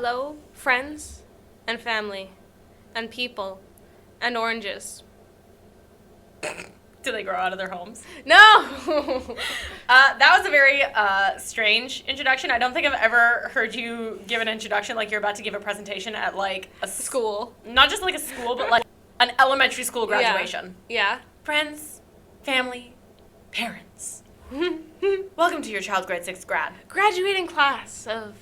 Hello, friends, and family, and people, and oranges. Do they grow out of their homes? No! That was a very strange introduction. I don't think I've ever heard you give an introduction like you're about to give a presentation at, like, a School. Not just, like, a school, but, like, an elementary school graduation. Yeah. Friends, family, parents. Welcome to your child's grade 6 grad. Graduating class of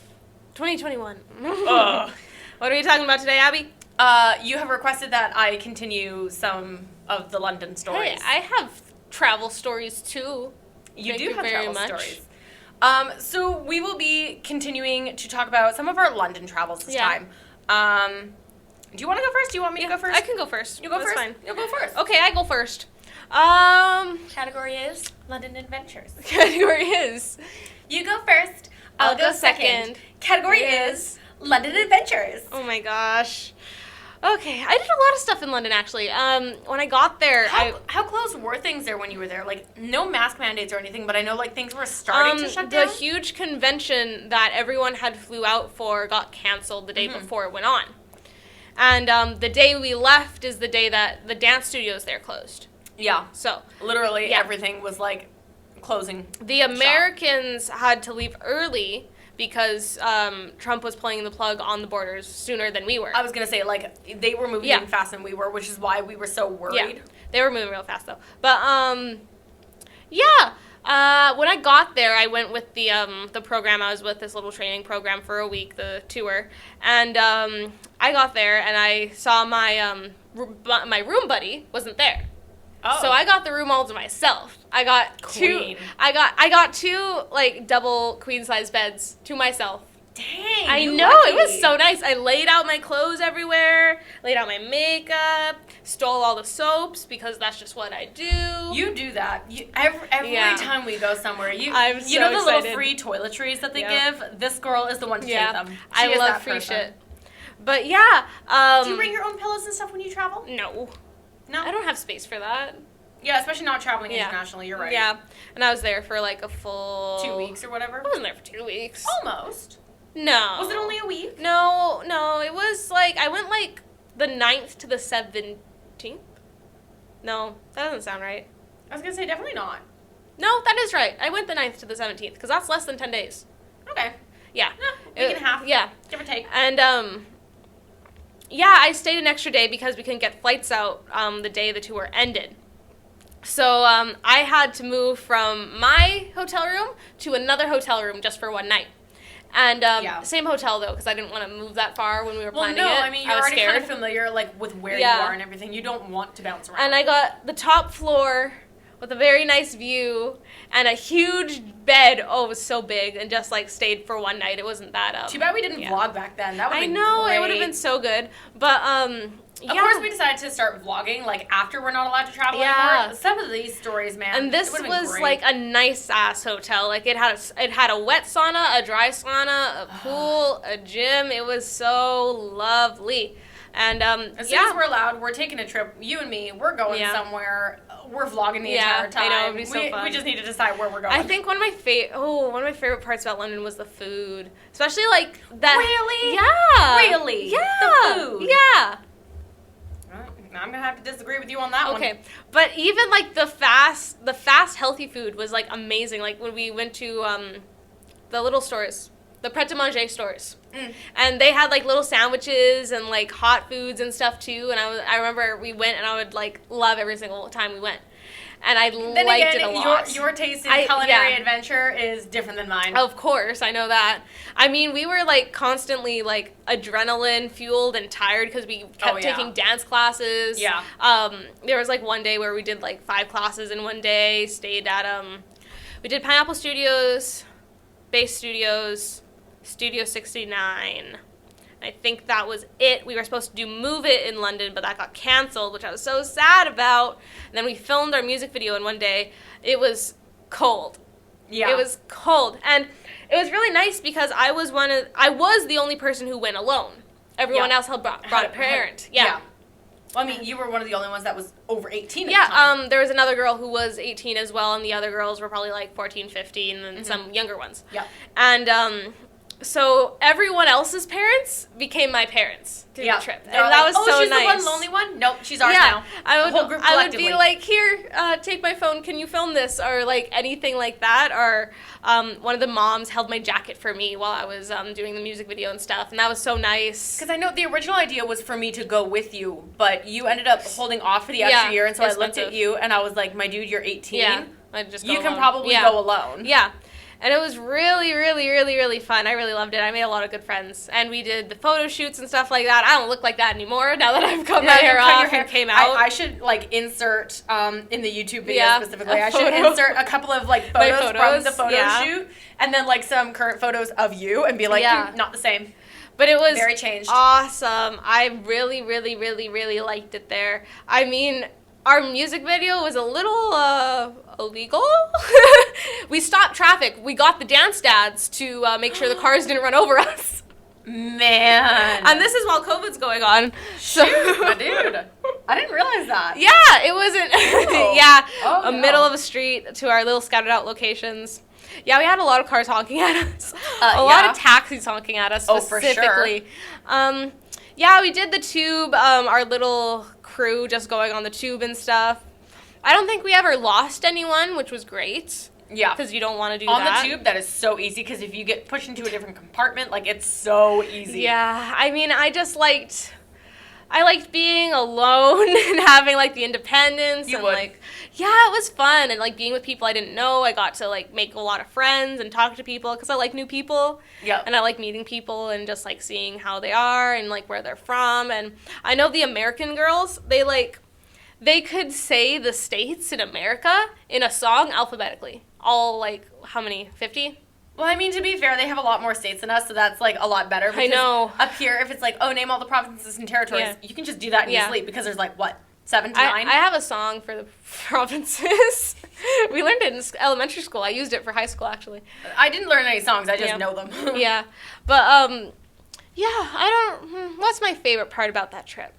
2021. Ugh. What are we talking about today, Abby? You have requested that I continue some of the London stories. Hey, I have travel stories too. You Thank do you have very travel much. stories. So we will be continuing to talk about some of our London travels this time. Do you want to go first? Do you want me to go first? I can go first. You go That's first? fine. You'll go first. Okay, I go first. Category is London Adventures. Category is. You go first. I'll go second. Category is London Adventures. Oh my gosh. Okay, I did a lot of stuff in London actually. When I got there, How close were things there when you were there? Like, no mask mandates or anything, but I know, like, things were starting to shut down. The huge convention that everyone had flew out for got canceled the day before it went on. And the day we left is the day that the dance studios there closed. Yeah. So Literally everything was, like, closing. The Americans had to leave early because Trump was pulling the plug on the borders sooner than we were. I was going to say, like, they were moving in faster than we were, which is why we were so worried. Yeah, they were moving real fast, though. But, when I got there, I went with the program. I was with this little training program for a week, the tour. And I got there, and I saw my room buddy wasn't there. Oh. So I got the room all to myself. I got Queen. I got two like double queen size beds to myself. Dang. I know, lucky. it was so nice. I laid out my clothes everywhere, laid out my makeup, stole all the soaps because that's just what I do. You do that. Every time we go somewhere, I'm you so know the excited. little free toiletries that they give? This girl is the one to take them. I love free shit. But yeah. Do you bring your own pillows and stuff when you travel? No. No? I don't have space for that. Yeah, especially not traveling internationally, you're right. Yeah. And I was there for like a full 2 weeks or whatever? I wasn't there for 2 weeks. Almost. No. Was it only a week? No, it was like, I went like the 9th to the 17th. No, that doesn't sound right. I was going to say definitely not. No, that is right. I went the 9th to the 17th, because that's less than 10 days. Okay. Yeah. No, week and a half. Yeah. Give or take. And, I stayed an extra day because we couldn't get flights out the day the tour ended. So I had to move from my hotel room to another hotel room just for one night. And same hotel, though, because I didn't want to move that far when we were planning it. Well, no, I mean, you're already scared. kind of familiar, like, with where you are and everything. You don't want to bounce around. And I got the top floor with a very nice view and a huge bed. Oh, it was so big, and just, like, stayed for one night. It wasn't that, Too bad we didn't vlog back then. That would have been great. I know, it would have been so good. But, Of course, we decided to start vlogging, like, after we're not allowed to travel anymore. Some of these stories, man. And this was, like, a nice-ass hotel. Like, it had a wet sauna, a dry sauna, a pool, a gym. It was so lovely. And, as soon as we're allowed, we're taking a trip. You and me, we're going somewhere. We're vlogging the entire time. I know, it'd be so fun. We just need to decide where we're going. I think one of my favorite parts about London was the food. Especially, like, that... Really? Yeah. Really? Yeah. The food? Yeah. I'm gonna have to disagree with you on that one. Okay, but even like the fast healthy food was like amazing. Like when we went to the little stores, the pret-a-manger stores, and they had like little sandwiches and like hot foods and stuff too. And I remember we went, and I would like love every single time we went. And I liked it a lot. Your taste in culinary adventure is different than mine. Of course, I know that. I mean, we were like constantly like adrenaline fueled and tired because we kept taking dance classes. Yeah. There was like one day where we did like 5 classes in one day. Stayed at we did Pineapple Studios, Base Studios, Studio 69. I think that was it. We were supposed to do Move It in London, but that got canceled, which I was so sad about. And then we filmed our music video in one day. It was cold. Yeah. It was cold. And it was really nice because I was the only person who went alone. Everyone else had brought a parent. Yeah. Well, I mean, you were one of the only ones that was over 18 at the time. There was another girl who was 18 as well, and the other girls were probably like 14, 15, and some younger ones. Yeah. And so everyone else's parents became my parents through the trip, and They're that like, was so she's nice. the one lonely one. Nope, she's ours now. I The whole group would be collectively. like, here, take my phone. Can you film this, or like anything like that? Or one of the moms held my jacket for me while I was doing the music video and stuff, and that was so nice. Because I know the original idea was for me to go with you, but you ended up holding off for the extra year, and so I looked at you and I was like, my dude, you're 18. Yeah, I'd just go you can alone. probably go alone. Yeah. And it was really, really, really, really fun. I really loved it. I made a lot of good friends. And we did the photo shoots and stuff like that. I don't look like that anymore now that I've cut my hair off and came out. I should, like, insert, in the YouTube video specifically, I should photo. insert a couple of, like, photos from the photo yeah. shoot. And then, like, some current photos of you and be like, not the same. But it was very changed. Awesome. I really, really, really, really liked it there. I mean, our music video was a little illegal. We stopped traffic. We got the dance dads to make sure the cars didn't run over us. Man. And this is while COVID's going on. So. Shoot, my dude. I didn't realize that. Yeah, it wasn't. Oh. Middle of a street to our little scattered out locations. Yeah, we had a lot of cars honking at us. A lot of taxis honking at us specifically. For sure. Yeah, we did the tube, our little crew just going on the tube and stuff. I don't think we ever lost anyone, which was great. Yeah. Because you don't want to do that. that. On the tube, that is so easy, because if you get pushed into a different compartment, like, it's so easy. Yeah, I mean, I liked being alone and having, like, the independence. You and would. Like, yeah, it was fun. And, like, being with people I didn't know, I got to, like, make a lot of friends and talk to people because I like new people. Yeah. And I like meeting people and just, like, seeing how they are and, like, where they're from. And I know the American girls, they could say the states in America in a song alphabetically. All, like, how many? 50? Well, I mean, to be fair, they have a lot more states than us, so that's, like, a lot better. I know. Up here, if it's like, oh, name all the provinces and territories, you can just do that in your sleep, because there's, like, what, 7 to 9? I have a song for the provinces. We learned it in elementary school. I used it for high school, actually. I didn't learn any songs. I just know them. Yeah. But, what's my favorite part about that trip?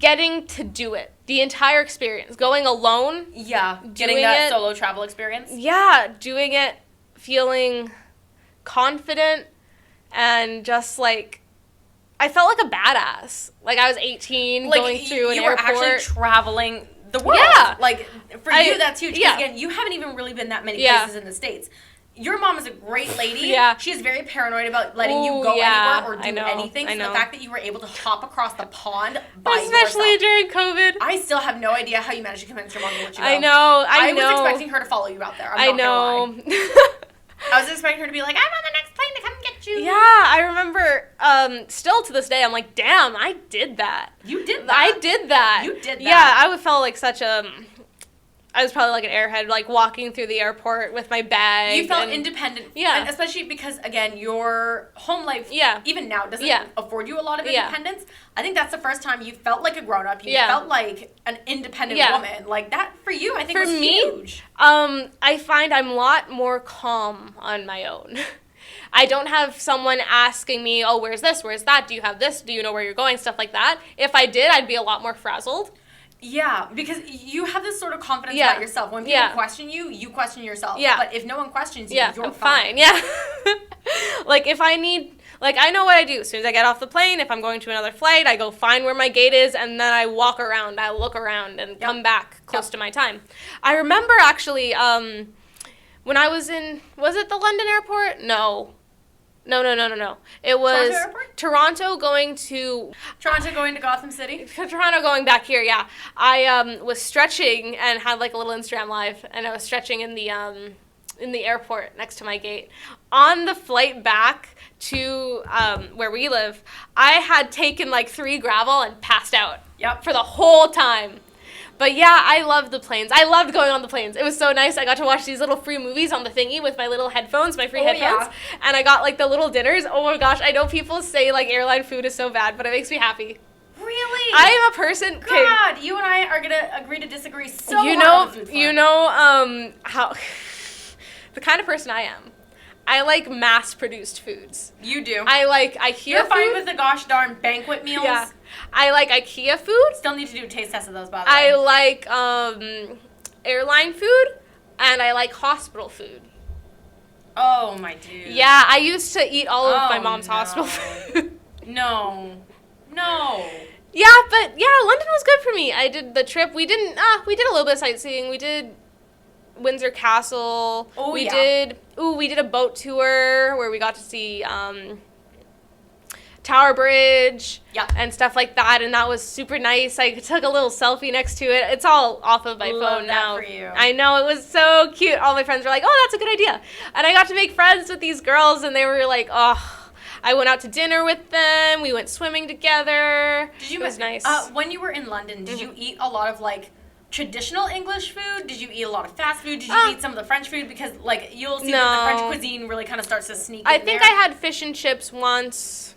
Getting to do it. The entire experience. Going alone. Yeah. Getting that solo travel experience. Yeah. Doing it, feeling confident, and just, like, I felt like a badass. Like, I was 18, like, going through an airport. You were actually traveling the world. Yeah. Like, for you, that's huge. Yeah. Because, again, you haven't even really been that many places in the States. Your mom is a great lady. Yeah. She is very paranoid about letting you go anywhere or do anything. I So know. the fact that you were able to hop across the pond by Especially yourself. during COVID. I still have no idea how you managed to convince your mom to let you go. I know. I was expecting her to follow you out there. I'm not gonna lie. I was expecting her to be like, I'm on the next plane to come get you. Yeah, I remember, still to this day, I'm like, damn, I did that. You did that. I did that. You did that. Yeah, I would felt like such a... I was probably like an airhead, like walking through the airport with my bag. You felt independent. Yeah. And especially because, again, your home life, even now, doesn't afford you a lot of independence. I think that's the first time you felt like a grown-up. You felt like an independent woman. Like, that, for you, I think was huge. I find I'm a lot more calm on my own. I don't have someone asking me, oh, where's this, where's that, do you have this, do you know where you're going, stuff like that. If I did, I'd be a lot more frazzled. Yeah, because you have this sort of confidence about yourself. When people question you, you question yourself. Yeah. But if no one questions you, you're fine. Yeah. Like, if I need, like, I know what I do. As soon as I get off the plane, if I'm going to another flight, I go find where my gate is, and then I walk around. I look around and come back close to my time. I remember, actually, when I was in, was it the London airport? No. It was Toronto going to Gotham City? Toronto going back here, yeah. I was stretching and had like a little Instagram live, and I was stretching in the airport next to my gate. On the flight back to where we live, I had taken like 3 gravel and passed out for the whole time. But yeah, I loved the planes. I loved going on the planes. It was so nice. I got to watch these little free movies on the thingy with my little headphones, my free headphones. Yeah. And I got like the little dinners. Oh my gosh, I know people say like airline food is so bad, but it makes me happy. Really? I am a person. God, you and I are gonna agree to disagree so hard on the food front. You know how the kind of person I am. I like mass-produced foods. You do. I like IKEA food. You're fine with the gosh darn banquet meals. Yeah. I like IKEA food. Still need to do a taste test of those, by the way. I like airline food, and I like hospital food. Oh, my dude. Yeah, I used to eat all of my mom's hospital food. No. Yeah, but yeah, London was good for me. I did the trip. We did a little bit of sightseeing. We did Windsor Castle. Oh, we did a boat tour where we got to see Tower Bridge and stuff like that, and that was super nice. I took a little selfie next to it. It's all off of my phone now. For you. I know, it was so cute. All my friends were like, "Oh, that's a good idea," and I got to make friends with these girls, and they were like, "Oh." I went out to dinner with them. We went swimming together. It was nice. When you were in London, did you eat a lot of like traditional English food? Did you eat a lot of fast food? Did you eat some of the French food? Because like you'll see that the French cuisine really kind of starts to sneak in I think I had fish and chips once.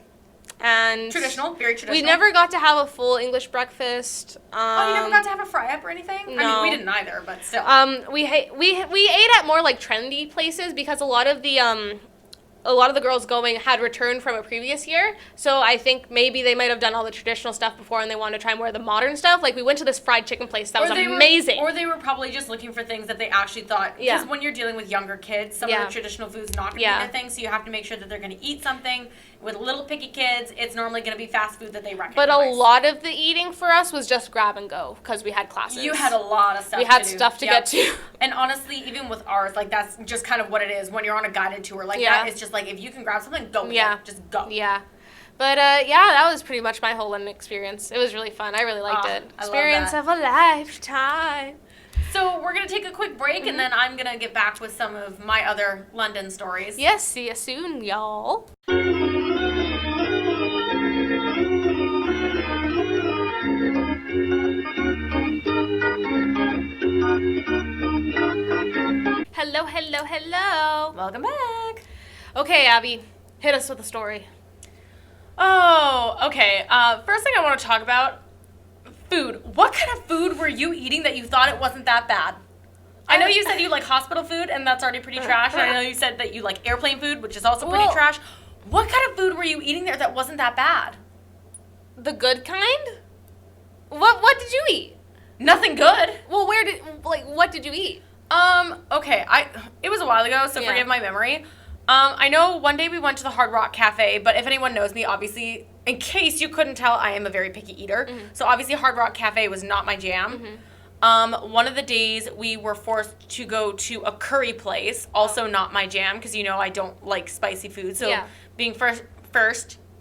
And traditional, very traditional. We never got to have a full English breakfast. You never got to have a fry up or anything? No. I mean, we didn't either, but still. We ate at more like trendy places because a lot of the girls going had returned from a previous year, so I think maybe they might have done all the traditional stuff before and they wanted to try more of the modern stuff. Like, we went to this fried chicken place that was amazing. Or they were probably just looking for things that they actually thought, because when you're dealing with younger kids, some of the traditional food's not going to be their thing, so you have to make sure that they're going to eat something. With little picky kids, it's normally going to be fast food that they recognize. But a lot of the eating for us was just grab and go because we had classes. You had a lot of stuff We had stuff to get to. And honestly, even with ours, like, that's just kind of what it is. When you're on a guided tour like that, it's just like, if you can grab something, go with it. Just go. Yeah. But, that was pretty much my whole London experience. It was really fun. I really liked it. Experience of a lifetime. So we're going to take a quick break, and then I'm going to get back with some of my other London stories. Yes, see you soon, y'all. Hello. Welcome back. Okay, Abby, hit us with a story. Oh, okay. First thing I want to talk about, food. What kind of food were you eating that you thought it wasn't that bad? I know you said you like hospital food, and that's already pretty trash. And I know you said that you like airplane food, which is also pretty trash. What kind of food were you eating there that wasn't that bad? The good kind? What did you eat? Nothing good. Well, what did you eat? Okay, it was a while ago, so forgive my memory. I know one day we went to the Hard Rock Cafe, but if anyone knows me, obviously, in case you couldn't tell, I am a very picky eater. Mm-hmm. So obviously Hard Rock Cafe was not my jam. Mm-hmm. One of the days we were forced to go to a curry place, also not my jam, because I don't like spicy food. So being forced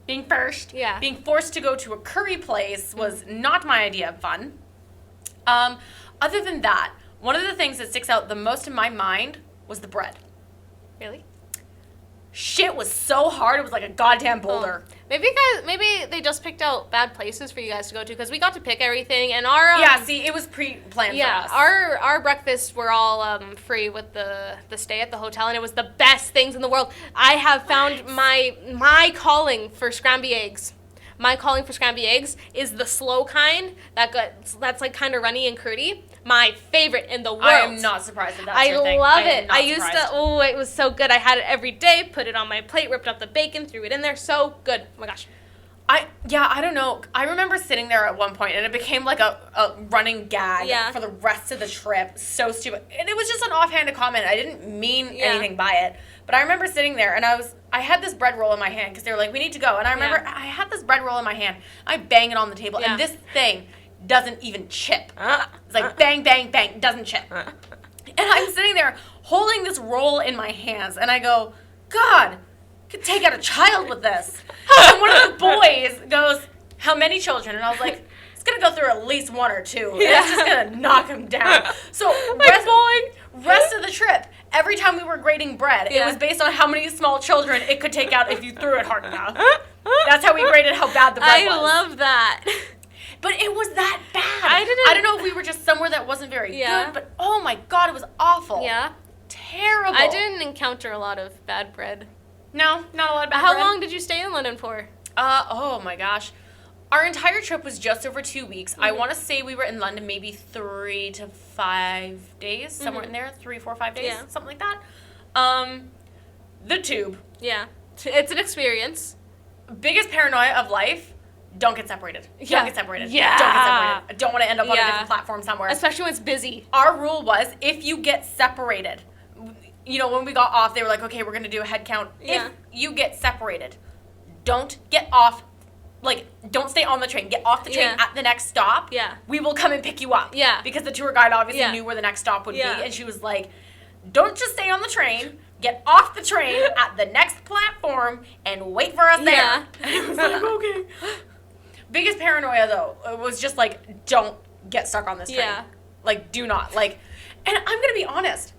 to go to a curry place was not my idea of fun. Other than that, one of the things that sticks out the most in my mind was the bread. Really? Shit was so hard, it was like a goddamn boulder. Maybe they just picked out bad places for you guys to go to, because we got to pick everything, and our... it was pre-planned for us. Our breakfasts were all free with the stay at the hotel, and it was the best things in the world. I have found my calling for scrambled eggs. My calling for scrambled eggs is the slow kind that's like kind of runny and curdy. My favorite in the world. I am not surprised that that's your thing. I love it. I used to, it was so good. I had it every day, put it on my plate, ripped up the bacon, threw it in there. So good. Oh my gosh. I don't know. I remember sitting there at one point, and it became like a running gag for the rest of the trip. So stupid. And it was just an offhanded comment. I didn't mean anything by it. But I remember sitting there, and I had this bread roll in my hand, because they were like, we need to go. And I remember I had this bread roll in my hand. I bang it on the table, and this thing doesn't even chip. It's like bang, bang, bang, doesn't chip. And I'm sitting there holding this roll in my hands, and I go, God, could take out a child with this. And one of the boys goes, how many children? And I was like, it's going to go through at least one or two. And it's just going to knock him down. So rest of the trip, every time we were grading bread, it was based on how many small children it could take out if you threw it hard enough. That's how we graded how bad the bread was. I love that. But it was that bad. I don't know if we were just somewhere that wasn't very good, but oh my God, it was awful. Yeah. Terrible. I didn't encounter a lot of bad bread. No, not a lot of bad bread. How long did you stay in London for? Oh my gosh. Our entire trip was just over 2 weeks. Mm-hmm. I want to say we were in London maybe 3 to 5 days, somewhere in there, 3, 4, 5 days, something like that. The tube. Yeah. It's an experience. Biggest paranoia of life, don't get separated. Yeah. Don't get separated. Yeah. Don't get separated. I don't want to end up on a different platform somewhere. Especially when it's busy. Our rule was, if you get separated, when we got off, they were like, okay, we're going to do a head count. Yeah. If you get separated, don't get off, don't stay on the train. Get off the train at the next stop. Yeah. We will come and pick you up. Yeah. Because the tour guide obviously knew where the next stop would be. And she was like, don't just stay on the train. Get off the train at the next platform and wait for us there. And I was like, okay. Biggest paranoia, though, was just, like, don't get stuck on this train. Yeah. Like, do not. Like, and I'm going to be honest.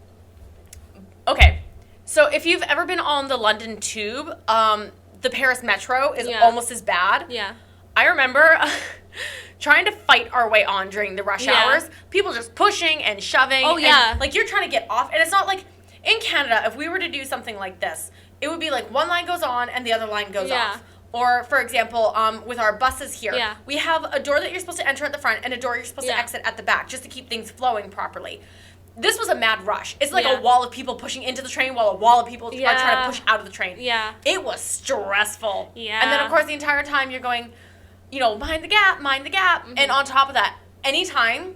Okay. So if you've ever been on the London Tube, the Paris Metro is almost as bad. Yeah. I remember trying to fight our way on during the rush hours. People just pushing and shoving. Oh, yeah. And, like, you're trying to get off. And it's not like, in Canada, if we were to do something like this, it would be like one line goes on and the other line goes off. Or, for example, with our buses here, we have a door that you're supposed to enter at the front and a door you're supposed to exit at the back just to keep things flowing properly. This was a mad rush. It's like a wall of people pushing into the train while a wall of people are trying to push out of the train. Yeah. It was stressful. Yeah. And then, of course, the entire time you're going, mind the gap. Mm-hmm. And on top of that, anytime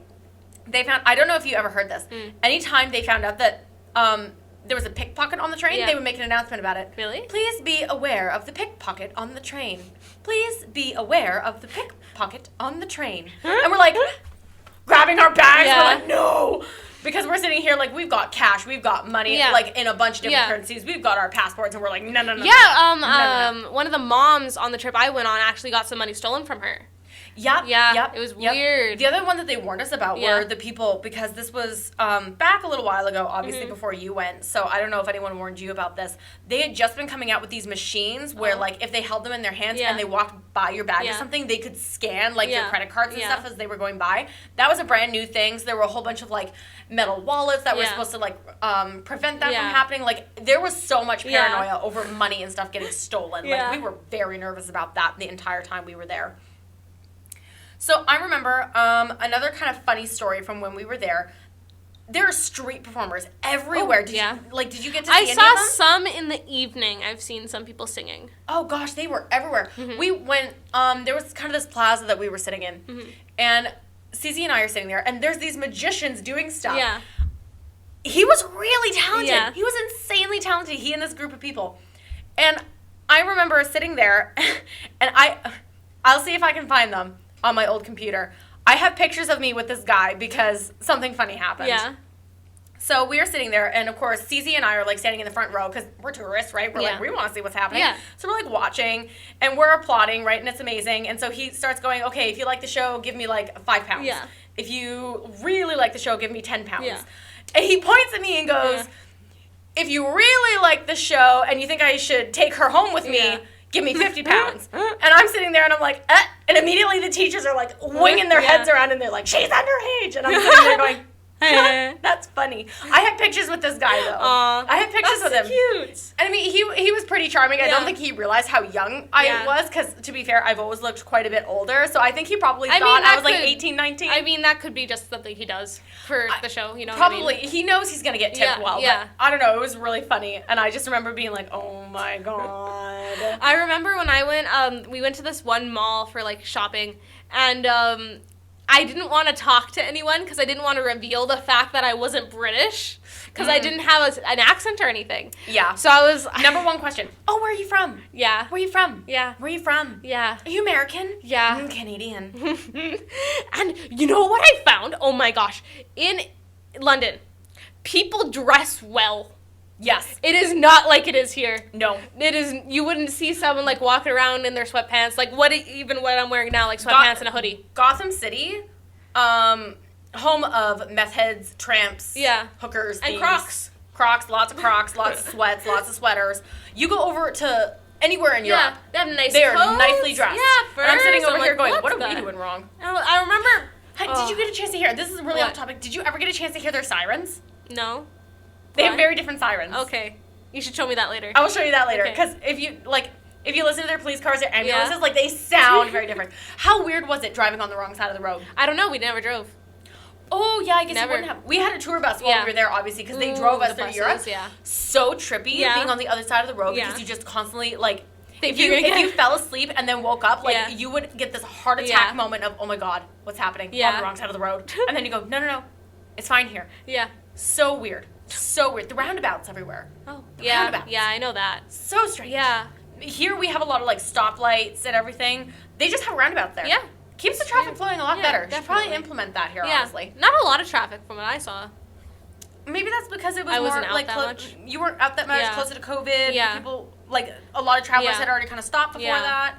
they found, I don't know if you ever heard this, anytime they found out that there was a pickpocket on the train, they would make an announcement about it. Really? Please be aware of the pickpocket on the train. Please be aware of the pickpocket on the train. And we're like, grabbing our bags, we're like, no! Because we're sitting here like, we've got cash, we've got money, like, in a bunch of different currencies. We've got our passports, and we're like, no. Yeah, one of the moms on the trip I went on actually got some money stolen from her. Yep. It was weird. The other one that they warned us about were the people, because this was back a little while ago, obviously, before you went, so I don't know if anyone warned you about this. They had just been coming out with these machines where, like, if they held them in their hands and they walked by your bag or something, they could scan, like, your credit cards and stuff as they were going by. That was a brand new thing, so there were a whole bunch of, like, metal wallets that were supposed to, like, prevent that from happening. Like, there was so much paranoia over money and stuff getting stolen. Like, we were very nervous about that the entire time we were there. So I remember another kind of funny story from when we were there. There are street performers everywhere. Did you get to see any of them? I saw some in the evening. I've seen some people singing. Oh gosh, they were everywhere. We went. There was kind of this plaza that we were sitting in, and Cece and I are sitting there, and there's these magicians doing stuff. Yeah. He was really talented. Yeah. He was insanely talented. He and this group of people, and I remember sitting there, and I'll see if I can find them on my old computer. I have pictures of me with this guy because something funny happened. Yeah. So we are sitting there, and of course, Cece and I are like standing in the front row because we're tourists, right? We're like, we want to see what's happening. Yeah. So we're like watching, and we're applauding, right? And it's amazing. And so he starts going, okay, if you like the show, give me like £5. Yeah. If you really like the show, give me £10. Yeah. And he points at me and goes, if you really like the show and you think I should take her home with me, give me £50. And I'm sitting there and I'm like, and immediately the teachers are like winging their heads around and they're like, she's underage. And I'm sitting there going, that's funny. I have pictures with this guy though. I have pictures with him. Cute. And I mean, he was pretty charming. I don't think he realized how young I was because, to be fair, I've always looked quite a bit older. So I think he probably thought I was like 18, 19. I mean, that could be just something he does for the show. You know probably. What I mean? He knows he's going to get tipped well. But I don't know. It was really funny. And I just remember being like, oh my God. I remember when I went, we went to this one mall for like shopping, and I didn't want to talk to anyone because I didn't want to reveal the fact that I wasn't British because I didn't have an accent or anything. Yeah. So I was... Number one question. Oh, where are you from? Yeah. Where are you from? Yeah. Where are you from? Yeah. Are you American? Yeah. Canadian. And you know what I found? Oh my gosh. In London, people dress well. Yes. It is not like it is here. No. It is, you wouldn't see someone like walking around in their sweatpants, like what I'm wearing now, like sweatpants and a hoodie. Gotham City, home of meth heads, tramps, hookers, and thieves. Crocs, lots of sweats, lots of sweaters. You go over to anywhere in Europe. They have nice They're coats. nicely dressed. Yeah, furs. And I'm sitting over here going, what are we doing wrong? I remember... Did you get a chance to hear, this is really off topic, did you ever get a chance to hear their sirens? No. They have very different sirens. Okay. You should show me that later. I will show you that later. Because if you listen to their police cars or ambulances, like, they sound very different. How weird was it driving on the wrong side of the road? I don't know. We never drove. Oh, yeah, I guess you wouldn't have. We had a tour bus while we were there, obviously, because they drove us through Europe. Yeah. So trippy being on the other side of the road because you just constantly, like, if you fell asleep and then woke up, like, you would get this heart attack moment of, oh, my God, what's happening? On the wrong side of the road. And then you go, no, it's fine here. Yeah. So weird. So weird. The roundabouts everywhere. Oh, yeah. Roundabouts. Yeah, I know that. So strange. Yeah. Here we have a lot of, like, stoplights and everything. They just have roundabouts there. Yeah. Keeps the traffic flowing a lot better. Should probably implement that here, honestly. Not a lot of traffic from what I saw. Maybe that's because it was wasn't out that much. You weren't out that much, closer to COVID. Yeah. People, like, a lot of travelers had already kind of stopped before that.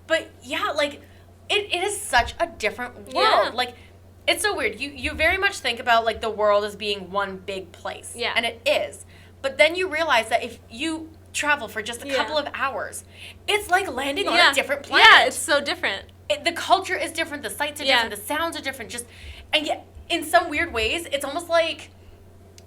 But, yeah, like, it is such a different world. Yeah. Like, it's so weird. You very much think about, like, the world as being one big place. Yeah. And it is. But then you realize that if you travel for just a couple of hours, it's like landing on a different planet. Yeah, it's so different. The culture is different. The sights are different. The sounds are different. And yet, in some weird ways, it's almost like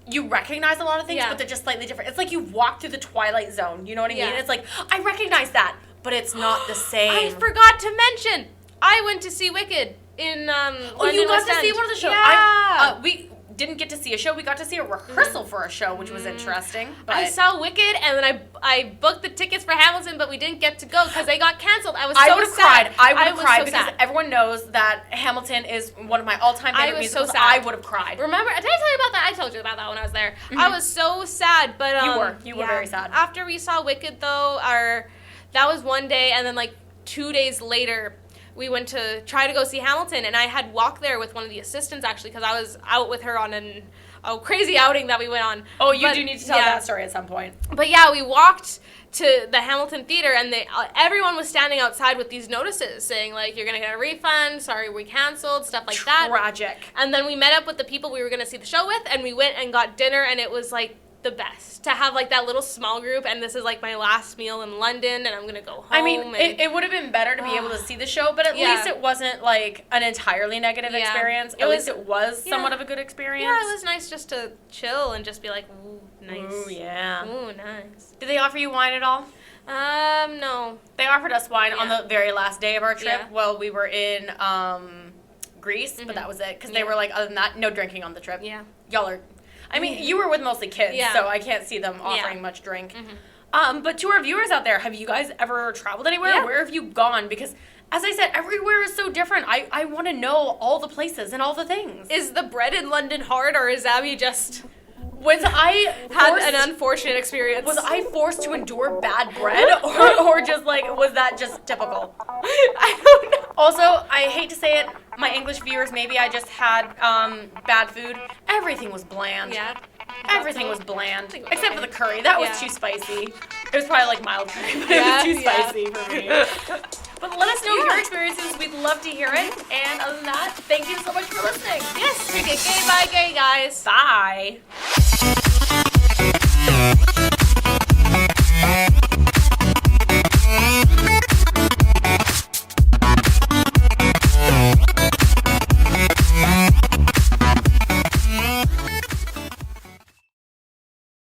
you recognize a lot of things, but they're just slightly different. It's like you walk through the Twilight Zone. You know what I mean? It's like, I recognize that, but it's not the same. I forgot to mention, I went to see Wicked in London, you got to see one of the shows. Yeah. We didn't get to see a show. We got to see a rehearsal for a show, which was interesting. But I saw Wicked, and then I booked the tickets for Hamilton, but we didn't get to go because they got canceled. I was so sad. I would have cried because everyone knows that Hamilton is one of my all-time favorite musicals. So sad. I would have cried. Remember? Did I tell you about that? I told you about that when I was there. Mm-hmm. I was so sad, but you were very sad. After we saw Wicked, though, that was one day, and then like 2 days later, we went to try to go see Hamilton, and I had walked there with one of the assistants, actually, because I was out with her on a crazy outing that we went on. Oh, you do need to tell that story at some point. But yeah, we walked to the Hamilton Theater, and everyone was standing outside with these notices saying, like, you're going to get a refund, sorry we canceled, stuff like that. Tragic. And then we met up with the people we were going to see the show with, and we went and got dinner, and it was, like, the best to have like that little small group, and this is like my last meal in London, and I'm gonna go home. I mean, it would have been better to be able to see the show, but at least it wasn't like an entirely negative experience. At least it was somewhat of a good experience. Yeah, it was nice just to chill and just be like, ooh, nice. Ooh, yeah. Ooh, nice. Did they offer you wine at all? No. They offered us wine on the very last day of our trip while we were in Greece, but that was it, because they were like, other than that, no drinking on the trip. Yeah. Y'all are... I mean, you were with mostly kids, so I can't see them offering much drink. Mm-hmm. But to our viewers out there, have you guys ever traveled anywhere? Yeah. Where have you gone? Because, as I said, everywhere is so different. I want to know all the places and all the things. Is the bread in London hard, or is Abby just... had an unfortunate experience? Was I forced to endure bad bread, or just like, was that just typical? I don't know. Also, I hate to say it, my English viewers, maybe I just had bad food. Everything was bland. Yeah. Everything was bland, except for the curry. That was too spicy. It was probably like mild curry, but it was too spicy for me. But let us know your experiences. We'd love to hear it. And other than that, thank you so much for listening. Yes. Okay, gay, bye, gay guys. Bye.